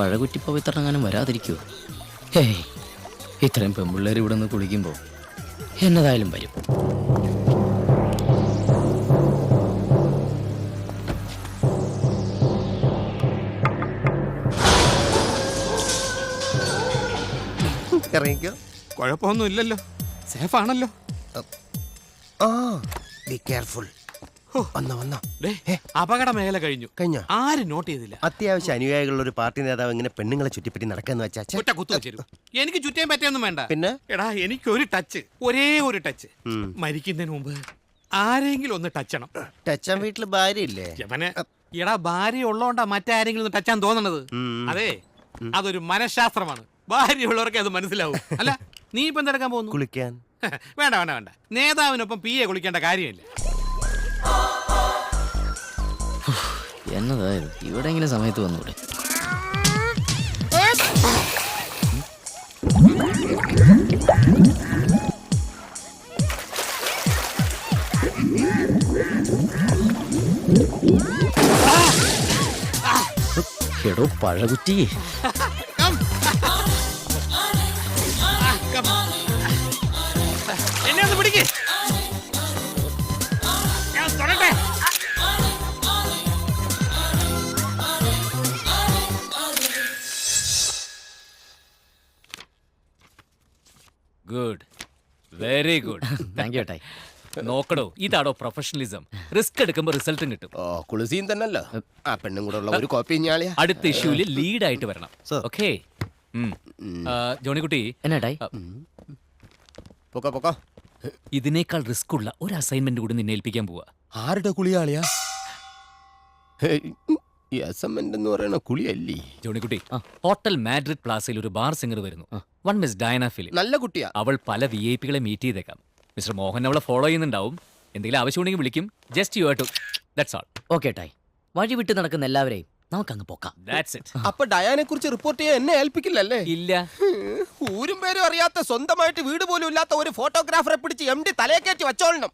പഴകുറ്റിപ്പോ വിത്തറങ്ങാനും വരാതിരിക്കൂ. Hey, ഇത്രയും പെൺപിള്ളേർ ഇവിടെ നിന്ന് കുളിക്കുമ്പോൾ എന്നതായാലും വരും. ഇറങ്ങിക്കോ. കുഴപ്പമൊന്നും ഇല്ലല്ലോ, സേഫ് ആണല്ലോ. Be careful. അപകട മേഖല കഴിഞ്ഞു. ആരും നോട്ട് ചെയ്തില്ല. അത്യാവശ്യം അനുയായികളുള്ള ഒരു പാർട്ടി നേതാവ് ഇങ്ങനെ പെണ്ണുങ്ങളെ ചുറ്റിപ്പറ്റി നടക്കാന്ന് വെച്ചാ എനിക്ക് ചുറ്റാൻ പറ്റിയൊന്നും വേണ്ട. പിന്നെ എടാ, എനിക്കൊരു ടച്ച്, ഒരേ ഒരു ടച്ച്. മരിക്കുന്നതിന് മുമ്പ് ആരെങ്കിലും ഒന്ന് ടച്ചണം. ടച്ചാൻ വീട്ടില് ഭാര്യ ഇല്ലേ? എടാ, ഭാര്യ ഉള്ളോണ്ടാ മറ്റാരെങ്കിലും ഒന്ന് ടച്ചാൻ തോന്നണത്. അതെ, അതൊരു മനഃശാസ്ത്രമാണ്. ഭാര്യയുള്ളവർക്ക് അത് മനസ്സിലാവും. അല്ല, നീ ഇപ്പൊ എന്തെടുക്കാൻ പോകുന്നു? കുളിക്കാൻ. വേണ്ട വേണ്ട വേണ്ട, നേതാവിനൊപ്പം പിയെ കുളിക്കേണ്ട കാര്യമില്ല. എന്നതായാലും ഇവിടെ എങ്ങനെ സമയത്ത് വന്നൂടെ? എടോ പഴകുറ്റി, എന്നെ ഒന്ന് പിടിക്ക്. ഞാൻ തൊടട്ടെ. Good, very good. Thank you ഏട്ടായി. നോക്കടോ, ഇതാടോ പ്രൊഫഷണലിസം. റിസ്ക് എടുക്കുമ്പോൾ റിസൾട്ടും കിട്ടും. കുളിസീൻ തന്നല്ലോ. ആ പെണ്ണും കൂടെ ഉള്ള ഒരു കോപ്പി ഞാളിയാ. അടുത്ത ഇഷ്യൂല് ലീഡായിട്ട് വരണം. ഓക്കേ. ജോണിക്കുട്ടി, എന്നേട്ടായി? പൊക്കോ പൊക്കോ. ഇതിനേക്കാൾ റിസ്ക് ഉള്ള ഒരു അസൈൻമെന്റ് കൂടി നിന്നെ ഏൽപ്പിക്കാൻ പോവാ. ആരുടെ കുളിയാളിയാ? ഈ അസൈൻമെന്റ് എന്ന് പറയുന്ന കുളിയല്ലേ? ജോണിക്കുട്ടി, ഹോട്ടൽ മാഡ്രിഡ് പ്ലാസയിൽ ഒരു ബാർ സിംഗർ വരുന്നു. One miss Diana Philip. നല്ല കുട്ടിയാ. അവൾ പല വിഐപികളെ മീറ്റ് ചെയ്തേക്കാം. മിസ്റ്റർ മോഹൻ അവളെ ഫോളോ ചെയ്യുന്നുണ്ടാവും. എന്തെങ്കിലും ആവശ്യമുണ്ടെങ്കിൽ വിളിക്കും. Just you have to, that's all. Okay ഏട്ടായി. വഴി വിട്ട് നടക്കുന്ന എല്ലാവരെയും നമുക്കങ്ങ് പോക്കാം. That's it. അപ്പൊ ഡയാനെ കുറിച്ച് റിപ്പോർട്ട് ചെയ്യാൻ എന്നെ ഏൽപ്പിക്കില്ലല്ലേ? ഇല്ല. ഊരും പേരും അറിയാത്ത, സ്വന്തമായിട്ട് വീട് പോലും ഇല്ലാത്ത ഒരു ഫോട്ടോഗ്രാഫറെ പിടിച്ച് MD തലയെ കയറ്റി വച്ചോളണം.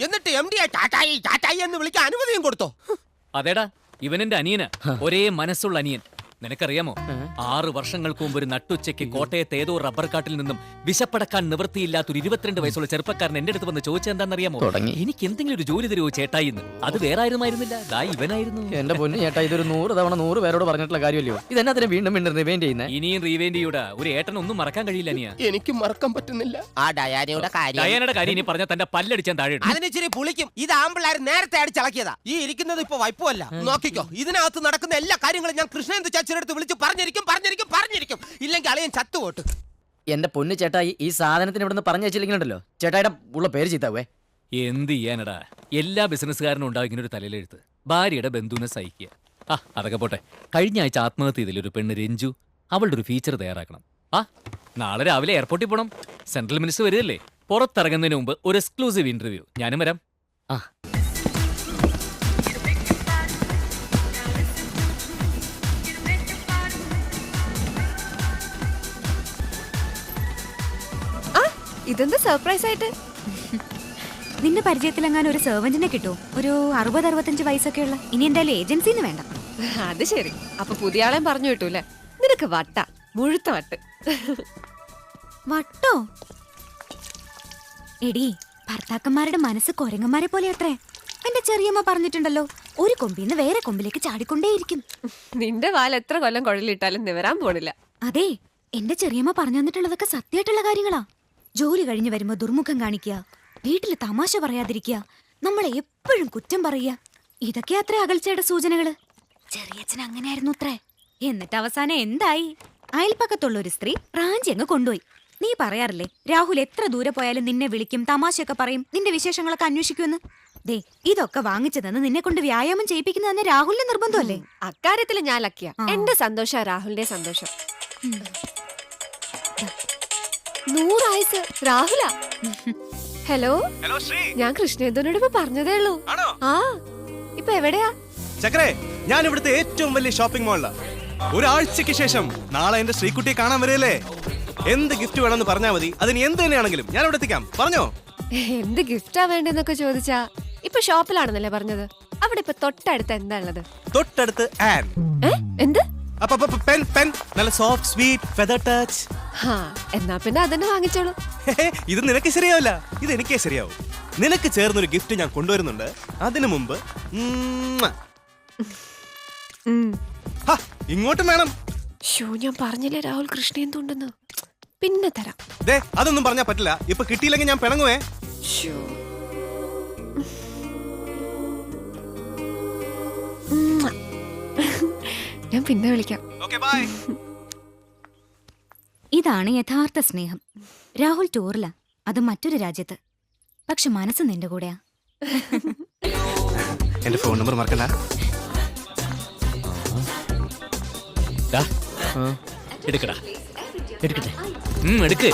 എന്നിട്ട് MD ടാറ്റായി ടാറ്റായി എന്ന് വിളിക്കാൻ അനുമതിയും കൊടുത്തോ? അതേടാ, ഇവനെന്റെ അനിയനാ. ഒരേ മനസ്സുള്ള അനിയൻ. നിനക്കറിയാമോ, 6 വർഷങ്ങൾക്ക് മുമ്പ് ഒരു നട്ടുച്ചയ്ക്ക് കോട്ടയത്ത് ഏതോ റബ്ബർ കാട്ടിൽ നിന്നും വിശപ്പടക്കാൻ നിവൃത്തിയില്ലാത്തൊരു 22 വയസ്സുള്ള ചെറുപ്പക്കാരൻ എന്റെ അടുത്ത് വന്ന് ചോദിച്ചെന്താണെന്നറിയാമോ? എനിക്ക് എന്തെങ്കിലും ഒരു ജോലി തരുമോ ചേട്ടായി എന്ന്. അത് വേറെ ആയിരുന്നില്ല, ദാ ഇവനായിരുന്നു. എന്റെ പൊന്നു ചേട്ടാ, ഇതൊരു 100 തവണ 100 പേരോട് പറഞ്ഞിട്ടുള്ള കാര്യമല്ലയോ? ഇതെന്നാ വീണ്ടും വീണ്ടും റിവൈൻഡ് ചെയ്യുന്നത്? ഇനിയും റീവൈൻഡ് ചെയ്യൂടാ. ഒരു ഏട്ടനൊന്നും മറക്കാൻ കഴിയില്ല അനിയ. എനിക്ക് മറക്കാൻ പറ്റുന്നില്ല ആ ഡയാനയുടെ കാര്യം. ഡയാനയുടെ കാര്യം ഇനി പറഞ്ഞാൽ തന്റെ പല്ലടിച്ചാൻ താഴെ. അതിനിച്ചിരി പുളിക്കും. ഇത് ആമ്പിള്ളാർ നേരത്തെ അടിച്ചളക്കിയതാ. ഈ ഇരിക്കുന്നത് ഇപ്പൊ വൈപ്പല്ല. നോക്കിക്കോ, ഇതിനകത്ത് നടക്കുന്ന എല്ലാ കാര്യങ്ങളും ഞാൻ കൃഷ്ണേന്ദു ചാച്ചിയുടെ വിളിച്ച് പറഞ്ഞിരിക്കും. ഇല്ലെങ്കിൽ അളിയൻ ചത്തുപോട്ട്. എന്റെ പൊന്നു ചേട്ടായി, ഈ സാധനത്തിന് ഇവിടുന്ന് പറഞ്ഞു വെച്ചില്ലെങ്കിലുണ്ടല്ലോ ചേട്ടായിയുടെ ഉള്ള പേര് ചീത്താവേ. എന്ത് ചെയ്യാനടാ, എല്ലാ ബിസിനസ്സുകാരനും ഉണ്ടാവും ഇങ്ങനെ ഒരു തലയിലെഴുത്ത്. ഭാര്യയുടെ ബന്ധുവിനെ സഹിക്കുക. അതൊക്കെ പോട്ടെ. കഴിഞ്ഞ ആഴ്ച ആത്മഹത്യ ചെയ്തില്ല ഒരു പെണ്ണ് രഞ്ജു. അവളുടെ ഒരു ഫീച്ചർ തയ്യാറാക്കണം. നാളെ രാവിലെ എയർപോർട്ടിൽ പോകണം. Central minister വരികയല്ലേ. പുറത്തിറങ്ങുന്നതിന് മുമ്പ് ഒരു എക്സ്ക്ലൂസീവ് ഇന്റർവ്യൂ. ഞാനും വരാം. ഇതെന്താ സർപ്രൈസ് ആയിട്ട്? നിന്റെ പരിചയത്തിലെങ്ങാനും ഒരു സെർവന്റിനെ കിട്ടുമോ? ഒരു 60-65 വയസ്സൊക്കെയുള്ള. ഇനി എന്തായാലും ഏജൻസിന്ന് വേണ്ട. അത് ശരി. അപ്പൊ പുതിയ ആളെ പറഞ്ഞു കിട്ടൂല്ലേ? നിനക്ക് വട്ട, മുഴുത്ത വട്ട്. വട്ടോ? എടി, ഭർത്താക്കന്മാരുടെ മനസ്സ് കൊരങ്ങന്മാരെ പോലെ അത്രേ. എന്റെ ചെറിയമ്മ പറഞ്ഞിട്ടുണ്ടല്ലോ, ഒരു കൊമ്പിന്ന് വേറെ കൊമ്പിലേക്ക് ചാടിക്കൊണ്ടേയിരിക്കും. നിന്റെ വാൽ എത്ര കൊല്ലം കുഴലിട്ടാലും നിവരാൻ പോണില്ല. അതെ, എന്റെ ചെറിയമ്മ പറഞ്ഞു തന്നിട്ടുള്ളതൊക്കെ സത്യമായിട്ടുള്ള കാര്യങ്ങളാ. ജോലി കഴിഞ്ഞ് വരുമ്പോ ദുർമുഖം കാണിക്കുക, വീട്ടില് തമാശ പറയാതിരിക്കുക, നമ്മളെ എപ്പോഴും കുറ്റം പറയുക, ഇതൊക്കെ അത്ര അകൽച്ചയുടെ സൂചനകള്. ചെറിയച്ഛൻ അങ്ങനെയായിരുന്നു അത്രേ. എന്നിട്ട് അവസാനം എന്തായി? അയൽപ്പക്കത്തുള്ള ഒരു സ്ത്രീ റാഞ്ചി അങ്ങ് കൊണ്ടുപോയി. നീ പറയാറില്ലേ, രാഹുൽ എത്ര ദൂരെ പോയാലും നിന്നെ വിളിക്കും, തമാശയൊക്കെ പറയും, നിന്റെ വിശേഷങ്ങളൊക്കെ അന്വേഷിക്കുമെന്ന്. ദേ, ഇതൊക്കെ വാങ്ങിച്ചതെന്ന് നിന്നെ കൊണ്ട് വ്യായാമം ചെയ്യിപ്പിക്കുന്നതന്നെ രാഹുലിന്റെ നിർബന്ധമല്ലേ? അക്കാര്യത്തില് ഞാൻ ലക്കിയ. എന്റെ സന്തോഷം രാഹുലിന്റെ സന്തോഷം. 100 ആയുസ് രാഹുല. ഹലോ, ഞാൻ കൃഷ്ണേന്ദനോട് ഇപ്പൊ പറഞ്ഞതേ ഉള്ളൂ. ഇപ്പൊ എവിടെയാ? ചക്രേ, ഞാൻ ഇവിടുത്തെ ഏറ്റവും വലിയ ഷോപ്പിംഗ് മാളിലാ. ഒരാഴ്ചക്ക് ശേഷം നാളെ എന്റെ ശ്രീകുട്ടിയെ കാണാൻ വരികയല്ലേ. എന്ത് ഗിഫ്റ്റ് വേണമെന്ന് പറഞ്ഞാൽ മതി. അതിന് എന്ത് തന്നെയാണെങ്കിലും ഞാൻ ഇവിടെ എത്തിക്കാം. പറഞ്ഞോ? എന്ത് ഗിഫ്റ്റാ വേണ്ടെന്നൊക്കെ ചോദിച്ചാ ഇപ്പൊ ഷോപ്പിലാണെന്നല്ലേ പറഞ്ഞത്? അവിടെ ഇപ്പൊ തൊട്ടടുത്ത് എന്താ ഉള്ളത്? തൊട്ടടുത്ത് ആൻ. എന്ത് പെൻ പെൻ നല്ല സോഫ്റ്റ് സ്വീറ്റ് ഫെദർ ടച്ച്. ഹാ എന്നാ പിന്നെ അതന്നെ വാങ്ങിച്ചോളൂ. ഇത് നിനക്ക് ശരിയാവില്ല, ഇത് എനിക്കേ ശരിയാവും. നിനക്ക് ചേർന്നൊരു ഗിഫ്റ്റ് ഞാൻ കൊണ്ടുവരുന്നുണ്ട്. അതിനു മുമ്പ് ഹാ, ഇങ്ങോട്ടും വേണം. ഷോ ഞാൻ പറഞ്ഞില്ലേ രാഹുൽ കൃഷ്ണേന്തുണ്ടെന്ന്. പിന്നെ തരാം. ദേ അതൊന്നും പറഞ്ഞാ പറ്റില്ല. ഇപ്പൊ കിട്ടിയില്ലെങ്കിൽ ഞാൻ പിണങ്ങുവേ. ഷോ ഞാൻ പിന്നെ വിളിക്കാം. Okay bye. ഇതാണ് യഥാർത്ഥ സ്നേഹം. രാഹുൽ ടൂറില, അത് മറ്റൊരു രാജ്യത്ത്, പക്ഷെ മനസ്സ് നിന്റെ കൂടെയാ. എന്റെ ഫോൺ നമ്പർ മറക്കണ്ട. ദാ, എടുക്കടാ. എടുക്കട്ടെ. എടുക്ക്.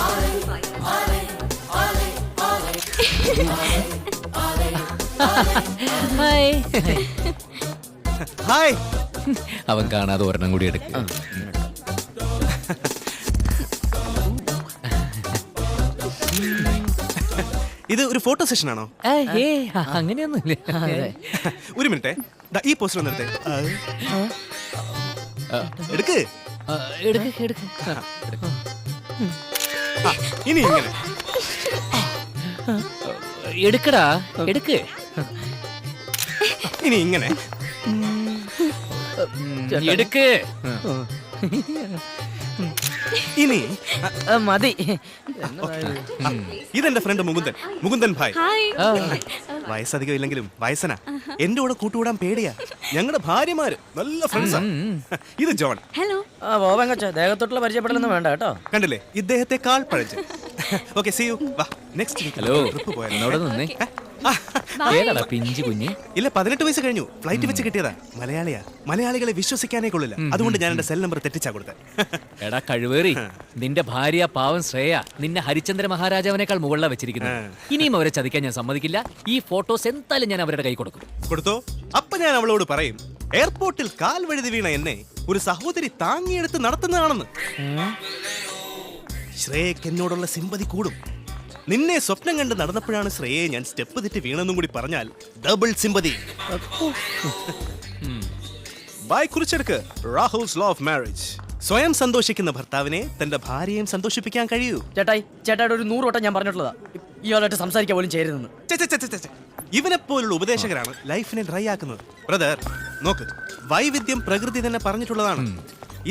ഹായ്. അവൻ കാണാതെ ഒരെണ്ണം കൂടി എടുക്കുക. ഇത് ഒരു ഫോട്ടോ സെഷൻ ആണോ? അങ്ങനെയൊന്നുമില്ല. ഒരു മിനിറ്റ്, ഈ പോസ്റ്റർ ഒന്ന് എടുത്തേ. എടുക്ക്. എടുക്ക് എടുക്ക്. ഇനി ഇങ്ങനെ എടുക്കടാ. എടുക്ക്. ഇനി ഇങ്ങനെ എടുക്ക്. ഇനി മതി. ഇതെന്റെ ഫ്രണ്ട് മുകുന്ദൻ ഭായ്. വയസ്സധികം ഇല്ലെങ്കിലും വയസ്സനാ. എന്റെ കൂടെ കൂട്ടുകൂടാൻ പേടിയാ. ഞങ്ങളുടെ ഭാര്യമാര് നല്ല ഫ്രണ്ട്സാ. ഇത് ജോൺ. ഹലോ. ദേഹത്തോട്ടുള്ള പരിചയപ്പെടലൊന്നും വേണ്ട കേട്ടോ. കണ്ടില്ലേ, ഇദ്ദേഹത്തെക്കാൾ പഴഞ്ചൻ. Okay, see you. വാ നെക്സ്റ്റ് വീക്ക് ഹലോ, ട്രിപ്പ് പോയാലോ? എന്നോട് നിന്നേ. ഏതാടാ പിഞ്ചു കുഞ്ഞ്? ഇല്ല, 18 വയസ്സ് കഴിഞ്ഞു. ഫ്ലൈറ്റ് വെച്ച് കിട്ടിയതാ. മലയാളിയാ. മലയാളികളെ വിശ്വസിക്കാനേ കൊള്ളില്ല. അതുകൊണ്ട് ഞാൻ എന്റെ സെൽ നമ്പർ തെറ്റിച്ചാ കൊടുത്തേ. എടാ കഴിവേറി, നിന്റെ ഭാര്യ പാവം ശ്രേയ നിന്നെ ഹരിചന്ദ്ര മഹാരാജാവിനേക്കാൾ മുകളിലാണ് വെച്ചിരിക്കുന്നത്. ഇനിയും അവരെ ചതിക്കാൻ ഞാൻ സമ്മതിക്കില്ല. ഈ ഫോട്ടോസ് എന്തായാലും ഞാൻ അവരുടെ കൈ കൊടുക്കും. കൊടുത്തോ? അപ്പൊ ഞാൻ അവളോട് പറയും, എയർപോർട്ടിൽ കാൽ വഴുതി വീണ എന്നെ ഒരു സഹോദരി താങ്ങിയെടുത്ത് നടത്തുന്നതാണെന്ന്. ശ്രേയക്ക് എന്നോടുള്ള സിമ്പതി കൂടും. നിന്നെ സ്വപ്നം കണ്ട് നടന്നപ്പോഴാണ് ശ്രേയെ ഞാൻ സ്റ്റെപ്പ് തെറ്റി വീണെന്നും കൂടി പറഞ്ഞാൽ ഡബിൾ സിമ്പതി. ബൈ കുറിച്ചെടുക്ക്. Rahul's law of marriage. സ്വയം സന്തോഷിക്കുന്ന ഭർത്താവിനെ തന്റെ ഭാര്യയും സന്തോഷിപ്പിക്കാൻ കഴിയൂ. ചേട്ടായിട്ട് ഒരു 100 വട്ടം ഞാൻ പറഞ്ഞിട്ടുള്ളതാ ഇയാളായിട്ട് സംസാരിക്കാൻ പോലും ചേരുന്നു. ഇവനെ പോലുള്ള ഉപദേശകരാണ് ലൈഫിനെ ഡ്രൈ ആക്കുന്നത്. ബ്രദർ നോക്ക്, വൈവിധ്യം പ്രകൃതി തന്നെ പറഞ്ഞിട്ടുള്ളതാണ്.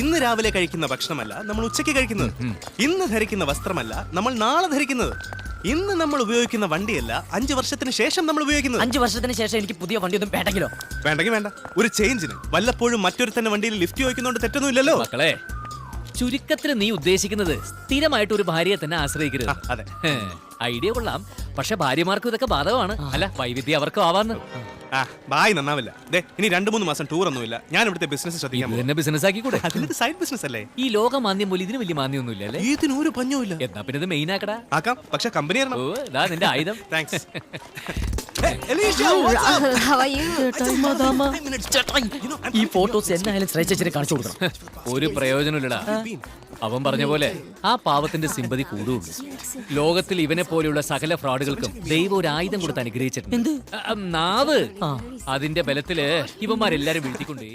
ഇന്ന് രാവിലെ കഴിക്കുന്ന ഭക്ഷണമല്ല നമ്മൾ ഉച്ചയ്ക്ക് കഴിക്കുന്നത്. ഇന്ന് ധരിക്കുന്ന വസ്ത്രമല്ല നമ്മൾ നാളെ ധരിക്കുന്നത്. ഇന്ന് നമ്മൾ ഉപയോഗിക്കുന്ന വണ്ടിയല്ല 5 വർഷത്തിന് ശേഷം നമ്മൾ ഉപയോഗിക്കുന്നത്. 5 വർഷത്തിന് ശേഷം എനിക്ക് പുതിയ വണ്ടിയൊന്നും വേണ്ടെങ്കിലോ? വേണ്ടെങ്കിൽ വേണ്ട. ഒരു ചേഞ്ചിന് വല്ലപ്പോഴും മറ്റൊരു തന്നെ വണ്ടിയിൽ ലിഫ്റ്റ് ചോദിക്കുന്നതുകൊണ്ട് തെറ്റൊന്നുമില്ലല്ലോ. മക്കളെ, ചുരുക്കത്തിൽ നീ ഉദ്ദേശിക്കുന്നത് സ്ഥിരമായിട്ട് ഒരു ഭാര്യയെ തന്നെ ആശ്രയിക്കരുത്. അതെ. ഐഡിയ കൊള്ളാം, പക്ഷെ ഭാര്യമാർക്കും ഇതൊക്കെ ബാധകമാണ്. അല്ല, വൈവിധ്യം അവർക്കും ആവാന്ന്. ബായ് നന്നാവില്ല. ഇനി 2-3 മാസം ടൂർ ഒന്നുമില്ല. ഞാൻ ഇവിടുത്തെ ബിസിനസ് ശ്രദ്ധിക്കാൻ ഇത് തന്നെ ബിസിനസ് ആക്കിക്കൂടെ? അതിനൊരു സൈഡ് ബിസിനസ് അല്ലേ? ഈ ലോക മാന്യം പോലെ ഇതിന് വലിയ മാന്യമൊന്നുമില്ല അല്ലേ? ഇതിനൊരു പഞ്ഞുമില്ല. എന്നാ പിന്നെ ഇത് മെയിൻ ആക്കടാ. ആക്കാം, പക്ഷെ കമ്പനി ഓ, ഇതാ നിന്റെ ആയുധം. താങ്ക്സ്. How are you? ഈ ഫോട്ടോസ് എന്നായാലും ശ്രേയച്ചേച്ചിനെ കാണിച്ചു കൊടുക്കണം. ഒരു പ്രയോജനമില്ലടാ. അവൻ പറഞ്ഞ പോലെ ആ പാവത്തിന്റെ സിമ്പതി കൂടുള്ളൂ. ലോകത്തിൽ ഇവനെ പോലെയുള്ള സകല ഫ്രോഡുകൾക്കും ദൈവം ഒരു ആയുധം കൊടുത്ത് അനുഗ്രഹിച്ചിട്ടുണ്ട്. നാവ്. അതിന്റെ ബലത്തില് ഇവന്മാരെല്ലാരും വീഴ്ത്തിക്കൊണ്ടേ.